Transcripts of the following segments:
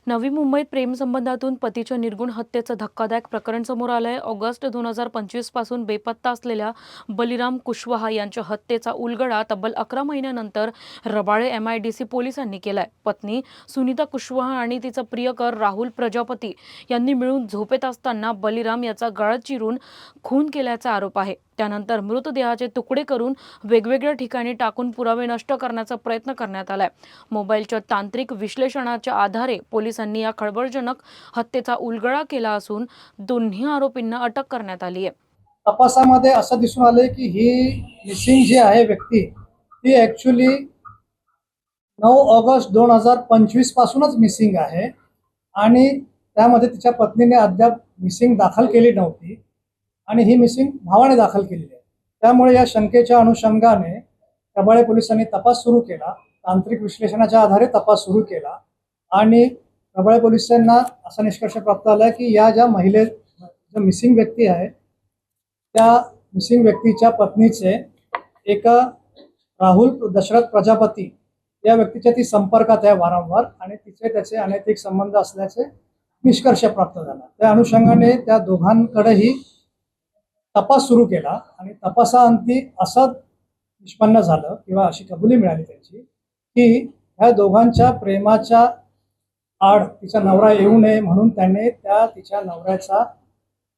नवी मुंबईत प्रेमसंबंधातून पतीच्या निर्गुण हत्येचं धक्कादायक प्रकरण समोर आलंय। ऑगस्ट 2025 पासून बेपत्ता असलेल्या बलिराम कुशवाहा यांच्या हत्येचा उलगडा तब्बल 11 महिन्यानंतर रबाळे MIDC पोलिसांनी केलाय। पत्नी सुनीता कुशवाहा आणि तिचा प्रियकर राहुल प्रजापती यांनी मिळून झोपेत असताना बलिराम याचा गळा चिरून खून केल्याचा आरोप आहे। त्यानंतर मृतदेहाचे तुकडे करून वेगवेगळ्या ठिकाणी टाकून पुरावे नष्ट करण्याचा प्रयत्न करण्यात आलाय। मोबाईलच्या तांत्रिक विश्लेषणाच्या आधारे पोलिसांनी या खळबळजनक हत्येचा उलगडा केला असून दोन्ही आरोपींना अटक करण्यात आली आहे। तपासामध्ये असं दिसून आले की ही मिसिंग जी आहे व्यक्ती ती ॲक्च्युअली 9 ऑगस्ट 2025 पासूनच मिसिंग आहे आणि त्यामध्ये तिच्या पत्नीने अद्याप मिसिंग दाखल केली नव्हती आणि ही मिसिंग भावाने दाखल केलेली आहे। त्यामुळे या शंकेच्या अनुषंगाने रबाळे पोलिसांनी तपास सुरू केला। तांत्रिक विश्लेषणाच्या आधारे तपास सुरू केला आणि रबाळे पोलिसांना असा निष्कर्ष प्राप्त आला की या ज्या जो मिसिंग व्यक्ती आहे त्या मिसिंग व्यक्तीच्या पत्नीचे एका राहुल दशरथ प्रजापती या व्यक्तीच्या ती संपर्कात आहे वारंवार आणि त्याचे अनैतिक संबंध असल्याचे निष्कर्ष प्राप्त झाला। त्या अनुषंगाने त्या दोघांकडेही तपास सुरू केला आणि तपासाअंती असं निष्पन्न झालं किंवा अशी कबुली मिळाली त्यांची की ह्या दोघांच्या प्रेमाच्या आड तिचा नवरा येऊ नये म्हणून त्याने तिच्या नवऱ्याचा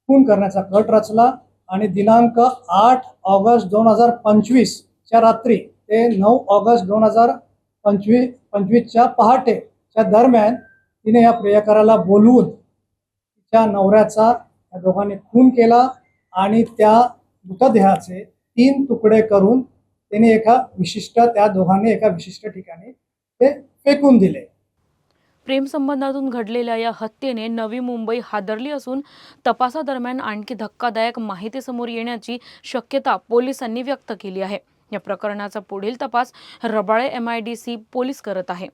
खून करण्याचा कट रचला आणि दिनांक 8 ऑगस्ट 2025 च्या रात्री ते 9 ऑगस्ट 2025 च्या पहाटेच्या दरम्यान तिने या प्रियकराला बोलवून तिच्या नवऱ्याचा या दोघांनी खून केला आणि त्या मृतदेहाचे 3 तुकडे करून तिने त्या दोघांनी एका विशिष्ट ठिकाणी ते फेकून दिले। प्रेमसंबंधातून घडलेल्या या हत्येने नवी मुंबई हादरली असून तपासादरम्यान आणखी धक्कादायक माहिती समोर येण्याची शक्यता पोलिसांनी व्यक्त केली आहे। या प्रकरणाचा पुढील तपास रबाळे MIDC पोलीस करत आहे।